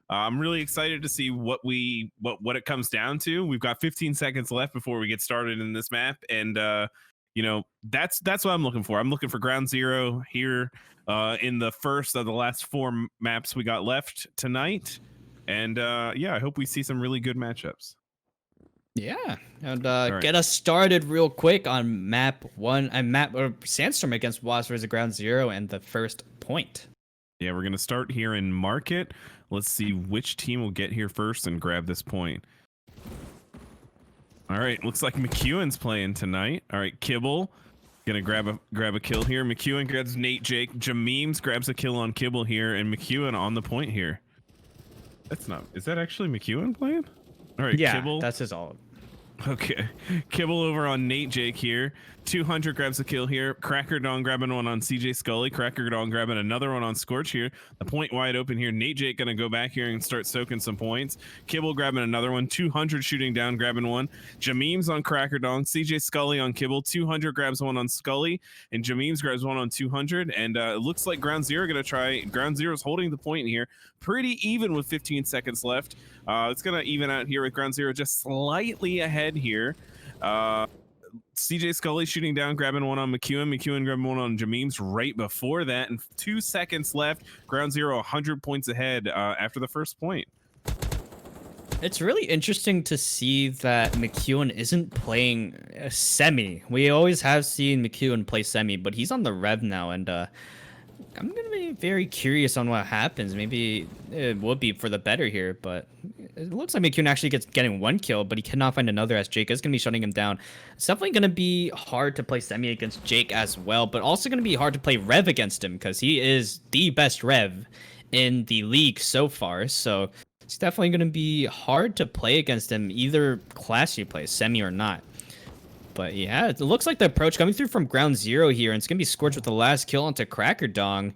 I'm really excited to see what it comes down to. We've got 15 seconds left before we get started in this map, and that's what I'm looking for. I'm looking for ground zero here in the first of the last four maps we got left tonight, and yeah, I hope we see some really good matchups. Yeah, and right. get us started real quick on map one and map or Sandstorm against WASP versus Ground Zero and the first point. Yeah, we're gonna start here in Market. Let's see which team will get here first and grab this point. All right, looks like McEwen's playing tonight. All right, Kibble gonna grab a kill here. McEwen grabs Nate Jake. Jameems grabs a kill on Kibble here, and McEwen on the point here. That's not. Is that actually McEwen playing? All right, Yeah, Kibble. that's his all. Okay, Kibble over on Nate Jake here. 200 grabs a kill here. Cracker Dong grabbing one on CJ Scully. Cracker Dong grabbing another one on Scorch here. The point wide open here. Nate Jake gonna go back here and start soaking some points. Kibble grabbing another one. 200 shooting down, grabbing one. Jameems on Cracker Dong. CJ Scully on Kibble. 200 grabs one on Scully, and Jameems grabs one on 200. And it looks like Ground Zero gonna try. Ground Zero's holding the point here, pretty even with 15 seconds left. It's gonna even out here with Ground Zero just slightly ahead here. CJ Scully shooting down, grabbing one on McEwen. McEwen grabbing one on Jameems right before that. And 2 seconds left. Ground Zero 100 points ahead after the first point. It's really interesting to see that McEwen isn't playing semi. We always have seen McEwen play semi, but he's on the rev now, and I'm going to be very curious on what happens. Maybe it would be for the better here, but it looks like McEwen actually getting one kill, but he cannot find another as Jake is going to be shutting him down. It's definitely going to be hard to play semi against Jake as well, but also going to be hard to play rev against him because he is the best rev in the league so far. So it's definitely going to be hard to play against him, either class you play, semi or not. But yeah, it looks like the approach coming through from Ground Zero here, and it's going to be Scorch with the last kill onto Cracker Dong.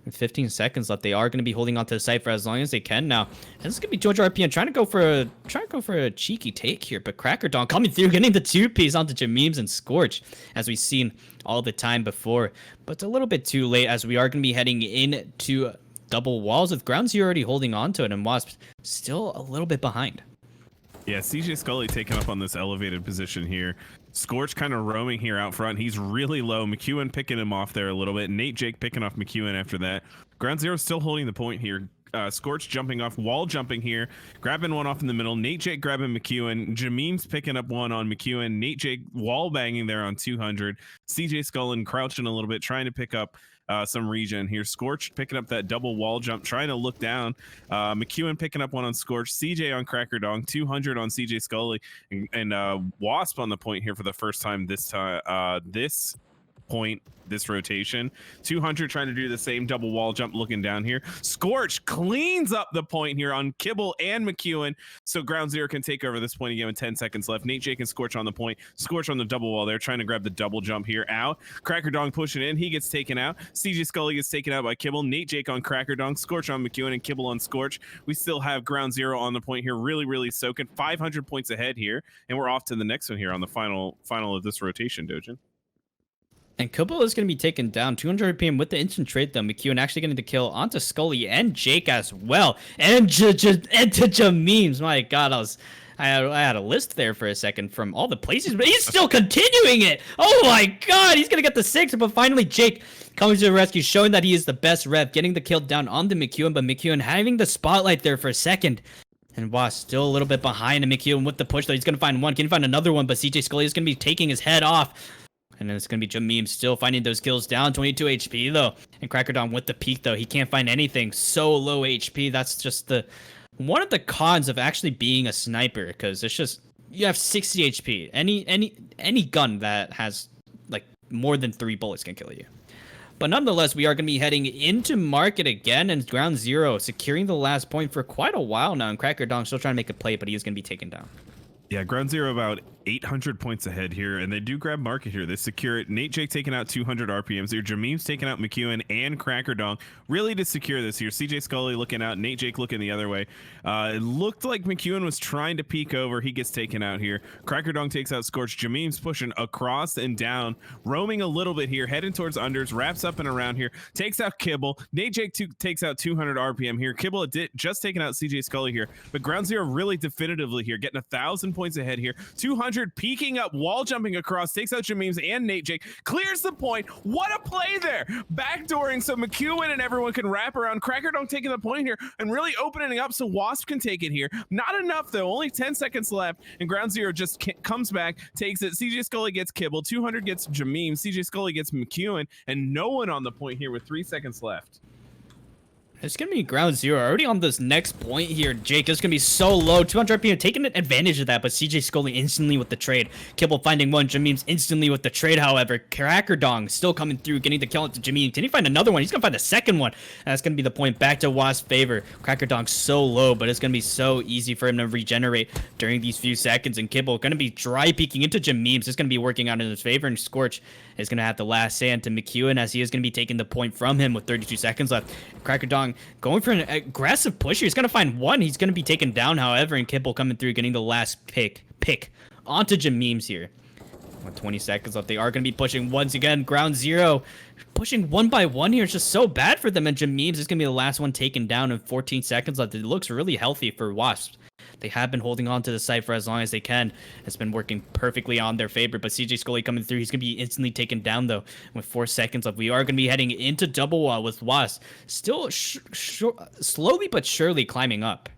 With 15 seconds left, they are going to be holding on to the site for as long as they can now. And this is going to be George RPN trying to go for a cheeky take here, but Cracker Dong coming through, getting the 2-piece onto Jameems and Scorch, as we've seen all the time before. But it's a little bit too late, as we are going to be heading into double walls with Ground Zero already holding on to it, and WASP still a little bit behind. Yeah, CJ Scully taking up on this elevated position here. Scorch kind of roaming here out front. He's really low. McEwen picking him off there a little bit. Nate Jake picking off McEwen after that. Ground Zero still holding the point here. Scorch jumping off, wall jumping here, grabbing one off in the middle. Nate Jake grabbing McEwen. Jameems picking up one on McEwen. Nate Jake wall banging there on 200. CJ Scullen crouching a little bit, trying to pick up some regen here. Scorch picking up that double wall jump, trying to look down. McEwen picking up one on Scorch. CJ on Cracker Dong. 200 on CJ Scully, and WASP on the point here for the first time this rotation. 200 trying to do the same double wall jump, looking down here. Scorch cleans up the point here on Kibble and McEwen, so Ground Zero can take over this point again with 10 seconds left. Nate Jake and Scorch on the point. Scorch on the double wall there, trying to grab the double jump here. Out. Cracker Dong pushing in. He gets taken out. CJ Scully gets taken out by Kibble. Nate Jake on Cracker Dong. Scorch on McEwen and Kibble on Scorch. We still have Ground Zero on the point here, really soaking. 500 points ahead here, and we're off to the next one here on the final of this rotation, Dojin. And Kibble is going to be taken down. 200 PM with the instant trade, though. McEwen actually getting the kill onto Scully and Jake as well. And to Jameems. My God, I had a list there for a second from all the places, but he's still continuing it. Oh my God, he's going to get the 6, but finally Jake coming to the rescue, showing that he is the best rev, getting the kill down on the McEwen, but McEwen having the spotlight there for a second. And WASP still a little bit behind McEwen with the push, though. He's going to find one, can find another one, but CJ Scully is going to be taking his head off. And then it's going to be Jameems still finding those kills down. 22 HP, though. And Cracker Dong with the peak, though. He can't find anything. So low HP. That's just one of the cons of actually being a sniper. Because it's just, you have 60 HP. Any gun that has, like, more than 3 bullets can kill you. But nonetheless, we are going to be heading into Market again. And Ground Zero securing the last point for quite a while now. And Cracker Dong still trying to make a play, but he is going to be taken down. Yeah, Ground Zero about 800 points ahead here, and they do grab market here. They secure it. Nate Jake taking out 200 RPMs here. Jameem's taking out McEwen and Cracker Dong really to secure this here. CJ Scully looking out, Nate Jake looking the other way. It looked like McEwen was trying to peek over. He gets taken out here. Cracker Dong takes out Scorch. Jameem's pushing across and down, roaming a little bit here, heading towards unders, wraps up and around here, takes out Kibble. Nate Jake takes out 200 RPM here. Kibble just taking out CJ Scully here, but Ground Zero really definitively here, getting 1,000 points ahead here. 200 peeking up, wall jumping across, takes out Jameem's and Nate Jake, clears the point. What a play there! Backdooring so McEwen and everyone can wrap around. Cracker Dong taking the point here and really opening up so WASP can take it here. Not enough though, only 10 seconds left, and Ground Zero just comes back, takes it. CJ Scully gets Kibble, 200 gets Jameem, CJ Scully gets McEwen, and no one on the point here with 3 seconds left. It's going to be Ground Zero already on this next point here. Jake is going to be so low. 200 RPM taking advantage of that, but CJ Scully instantly with the trade. Kibble finding one. Jameem's instantly with the trade, however. Cracker Dong still coming through, getting the kill into Jameem. Can he find another one? He's going to find the second one. That's going to be the point back to WASP's favor. Cracker Dong's so low, but it's going to be so easy for him to regenerate during these few seconds. And Kibble going to be dry peeking into Jameem's. It's going to be working out in his favor, and Scorch is going to have the last sand to McEwen as he is going to be taking the point from him with 32 seconds left. Cracker Dong going for an aggressive push here. He's going to find one. He's going to be taken down, however, and Kibble coming through, getting the last pick onto Jameem's here. With 20 seconds left, they are going to be pushing once again. Ground Zero pushing one by one here. It's just so bad for them, and Jameem's is going to be the last one taken down in 14 seconds left. It looks really healthy for WASP. They have been holding on to the site for as long as they can. It's been working perfectly on their favor, but CJ Scully coming through. He's going to be instantly taken down, though, with 4 seconds left. We are going to be heading into double wall with WASP. Still slowly but surely climbing up.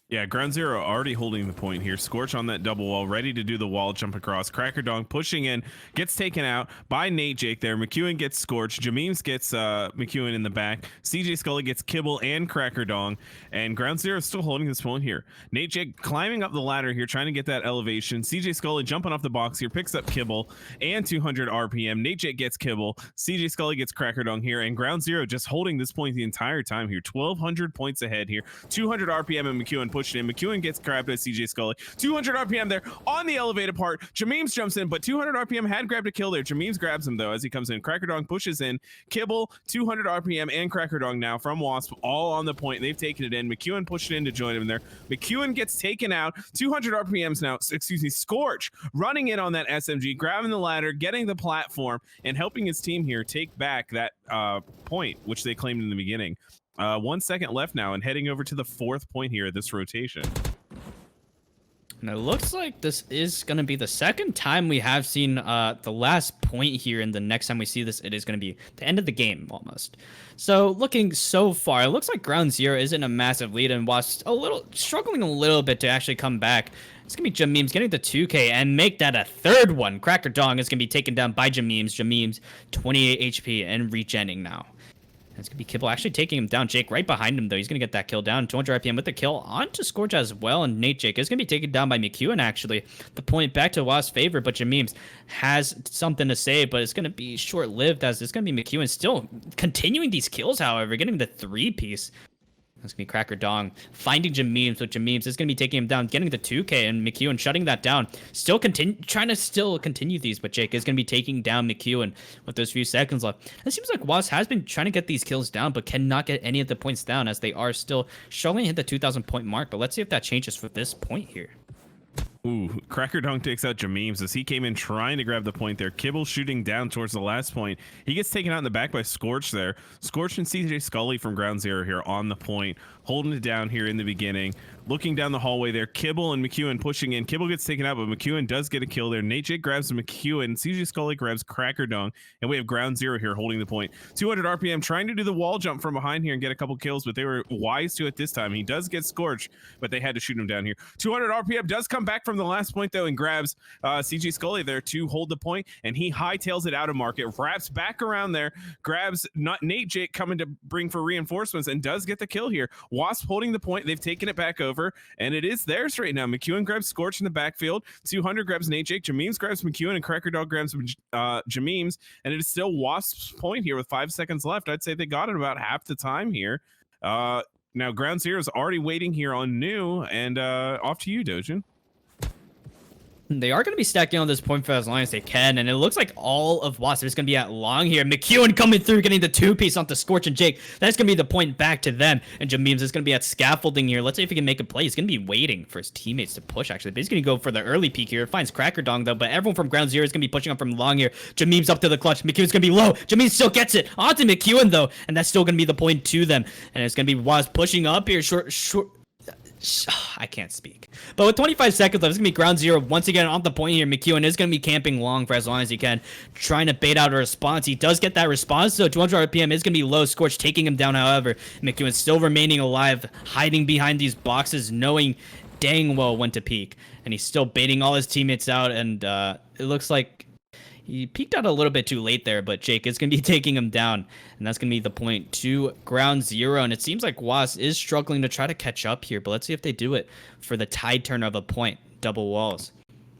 Yeah, Ground Zero already holding the point here. Scorch on that double wall, ready to do the wall jump across. Cracker Dong pushing in, gets taken out by Nate Jake there. McEwen gets Scorch. Jameem's gets McEwen in the back. CJ Scully gets Kibble and Cracker Dong. And Ground Zero is still holding this point here. Nate Jake climbing up the ladder here, trying to get that elevation. CJ Scully jumping off the box here, picks up Kibble and 200 RPM. Nate Jake gets Kibble. CJ Scully gets Cracker Dong here. And Ground Zero just holding this point the entire time here. 1,200 points ahead here. 200 RPM and McEwen pushed in. McEwen gets grabbed by CJ Scully. 200 RPM there on the elevated part. Jameem's jumps in, but 200 RPM had grabbed a kill there. Jameem's grabs him though as he comes in. Cracker Dong pushes in. Kibble, 200 RPM, and Cracker Dong now from WASP all on the point. They've taken it in. McEwen pushed in to join him there. McEwen gets taken out. 200 RPMs now. Excuse me. Scorch running in on that SMG, grabbing the ladder, getting the platform, and helping his team here take back that point, which they claimed in the beginning. 1 second left now, and heading over to the 4th point here of this rotation. And it looks like this is going to be the second time we have seen the last point here, and the next time we see this, it is going to be the end of the game almost. So looking so far, it looks like Ground Zero isn't a massive lead, and was struggling a little bit to actually come back. It's going to be Jameem's getting the 2K and make that a third one. Cracker Dong is going to be taken down by Jameem's. Jameem's 28 HP and regenning now. It's going to be Kibble actually taking him down. Jake right behind him, though. He's going to get that kill down. 200 RPM with the kill onto Scorch as well. And Nate Jake is going to be taken down by McEwen, actually. The point back to WASP's favor, but Jameem's has something to say, but it's going to be short-lived as it's going to be McEwen still continuing these kills, however, getting the 3-piece. That's going to be Cracker Dong finding Jameem's, but Jameem's is going to be taking him down, getting the 2K, and McEwen shutting that down. Still trying to continue these, but Jake is going to be taking down McEwen with those few seconds left. It seems like WASP has been trying to get these kills down, but cannot get any of the points down as they are still struggling to hit the 2,000 point mark. But let's see if that changes for this point here. Ooh, Cracker Dong takes out Jameem's as he came in trying to grab the point there. Kibble shooting down towards the last point. He gets taken out in the back by Scorch there. Scorch and CJ Scully from Ground Zero here on the point, holding it down here in the beginning. Looking down the hallway there, Kibble and McEwen pushing in. Kibble gets taken out, but McEwen does get a kill there. Nate Jake grabs McEwen. CJ Scully grabs Cracker Dong, and we have Ground Zero here holding the point. 200 RPM trying to do the wall jump from behind here and get a couple kills, but they were wise to it this time. He does get Scorch, but they had to shoot him down here. 200 RPM does come back from the last point though and grabs CJ Scully there to hold the point, and he hightails it out of market, wraps back around there, grabs Nate Jake coming to bring for reinforcements, and does get the kill here. WASP holding the point. They've taken it back over, and it is theirs right now. McEwen grabs Scorch in the backfield. 200 grabs Nate Jake. Jameem's grabs McEwen, and Cracker Dog grabs Jameem's, and it is still WASP's point here with 5 seconds left. I'd say they got it about half the time here. Now Ground Zero is already waiting here on new, and off to you, Dojin. They are going to be stacking on this point for as long as they can, and it looks like all of WASP is going to be at long here. McEwen coming through, getting the 2-piece onto Scorch and Jake. That's going to be the point back to them, and Jameems is going to be at scaffolding here. Let's see if he can make a play. He's going to be waiting for his teammates to push, actually, but he's going to go for the early peek here. Finds Cracker Dong, though, but everyone from ground zero is going to be pushing up from long here. Jameems up to the clutch. McEwen's going to be low. Jameems still gets it onto McEwen, though, and that's still going to be the point to them, and it's going to be WASP pushing up here. I can't speak. But with 25 seconds left, it's going to be ground zero once again on the point here. McEwen is going to be camping long for as long as he can, trying to bait out a response. He does get that response, so 200 RPM is going to be low. Scorch taking him down, however. McEwen still remaining alive, hiding behind these boxes, knowing dang well when to peek. And he's still baiting all his teammates out, and it looks like he peeked out a little bit too late there, but Jake is going to be taking him down, and that's going to be the point to ground zero. And it seems like WASP is struggling to try to catch up here, but let's see if they do it for the tide turn of a point. Double walls.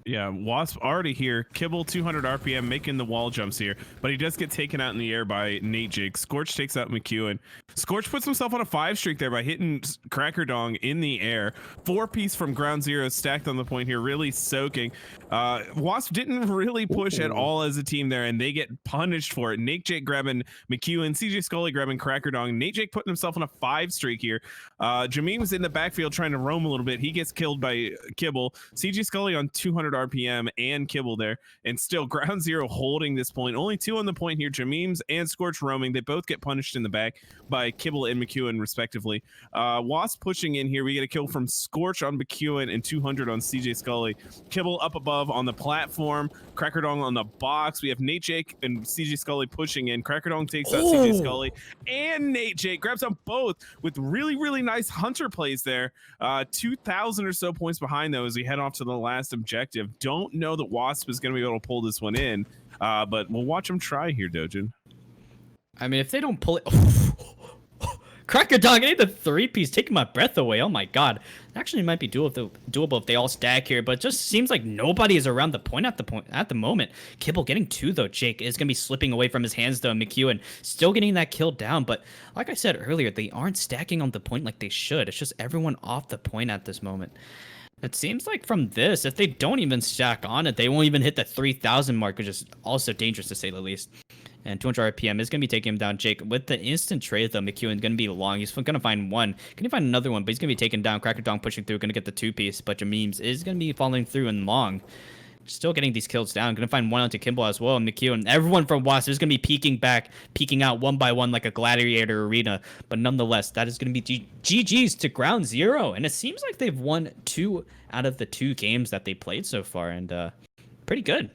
Yeah, Wasp already here. Kibble 200 RPM making the wall jumps here, but he does get taken out in the air by Nate Jake. Scorch takes out McEwen. Scorch puts himself on a 5 streak there by hitting Cracker Dong in the air. 4-piece from ground zero stacked on the point here, really soaking. Wasp didn't really push at all as a team there, and they get punished for it. Nate Jake grabbing McEwen, CJ Scully grabbing Cracker Dong. Nate Jake putting himself on a 5 streak here. Jameem was in the backfield trying to roam a little bit. He gets killed by Kibble. CJ Scully on 200 RPM and Kibble there, and still ground zero holding this point. Only 2 on the point here. Jameem's and Scorch roaming. They both get punished in the back by Kibble and McEwen respectively. Wasp pushing in here. We get a kill from Scorch on McEwen and 200 on CJ Scully. Kibble up above on the platform. Cracker Dong on the box. We have Nate Jake and CJ Scully pushing in. Cracker Dong takes out CJ Scully and Nate Jake. Grabs on both with really, really nice hunter plays there. 2,000 or so points behind those. We head off to the last objective. Don't know that Wasp is going to be able to pull this one in, but we'll watch them try here, Dojin. I mean, if they don't pull it... Cracker Dog, I need the 3-piece, taking my breath away. Oh my god. Actually, it might be doable if they all stack here, but it just seems like nobody is around the point at the moment. Kibble getting 2, though. Jake is going to be slipping away from his hands, though. McEwen still getting that kill down, but like I said earlier, they aren't stacking on the point like they should. It's just everyone off the point at this moment. It seems like from this, if they don't even stack on it, they won't even hit the 3,000 mark, which is also dangerous to say the least. And 200 RPM is going to be taking him down. Jake, with the instant trade, though, McEwen's going to be long. He's going to find one. Can he find another one? But he's going to be taken down. Cracker Dong pushing through, going to get the 2-piece. But Jameems is going to be falling through and long. Still getting these kills down. Going to find one onto Kimball as well. And McEwen, everyone from WASP is going to be peeking out one by one like a gladiator arena. But nonetheless, that is going to be GG's to ground zero. And it seems like they've won 2 out of the 2 games that they played so far. And pretty good.